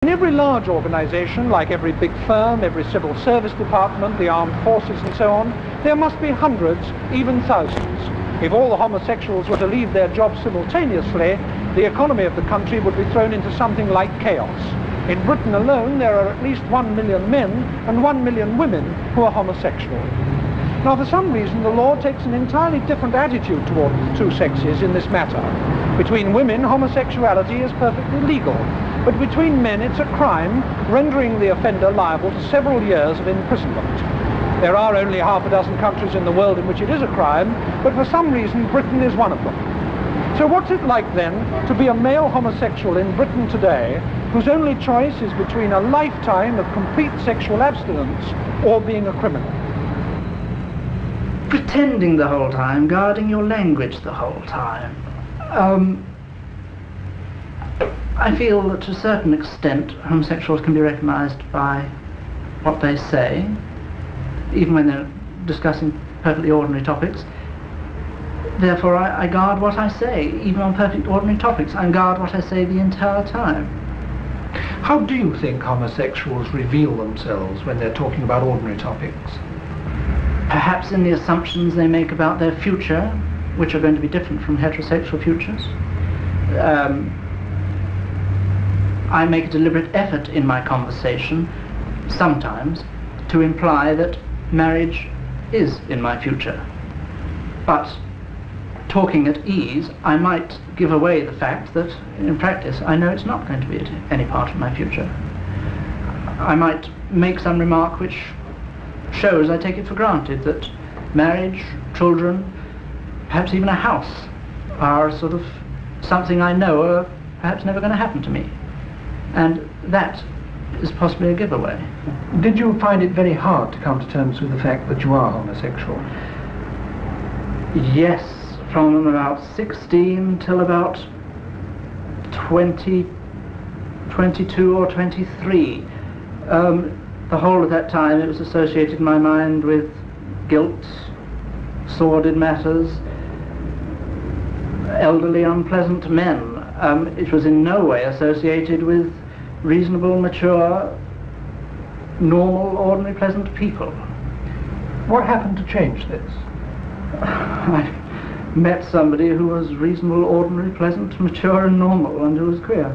In every large organization, like every big firm, every civil service department, the armed forces and so on, there must be hundreds, even thousands. If all the homosexuals were to leave their jobs simultaneously, the economy of the country would be thrown into something like chaos. In Britain alone, there are at least 1 million men and 1 million women who are homosexual. Now, for some reason, the law takes an entirely different attitude toward the two sexes in this matter. Between women, homosexuality is perfectly legal, but between men it's a crime, rendering the offender liable to several years of imprisonment. There are only half a dozen countries in the world in which it is a crime, but for some reason Britain is one of them. So what's it like then to be a male homosexual in Britain today, whose only choice is between a lifetime of complete sexual abstinence or being a criminal? Pretending the whole time, guarding your language the whole time. I feel that to a certain extent homosexuals can be recognized by what they say, even when they're discussing perfectly ordinary topics. Therefore I guard what I say, even on perfectly ordinary topics. I guard what I say the entire time. How do you think homosexuals reveal themselves when they're talking about ordinary topics? Perhaps in the assumptions they make about their future, which are going to be different from heterosexual futures. I make a deliberate effort in my conversation, sometimes, to imply that marriage is in my future. But talking at ease, I might give away the fact that, in practice, I know it's not going to be any part of my future. I might make some remark which shows I take it for granted that marriage, children, perhaps even a house are sort of something I know are perhaps never going to happen to me. And that is possibly a giveaway. Did you find it very hard to come to terms with the fact that you are homosexual? Yes, from about 16 till about 20, 22 or 23. The whole of that time it was associated in my mind with guilt, sordid matters, elderly, unpleasant men. It was in no way associated with reasonable, mature, normal, ordinary, pleasant people. What happened to change this? I met somebody who was reasonable, ordinary, pleasant, mature and normal, and who was queer.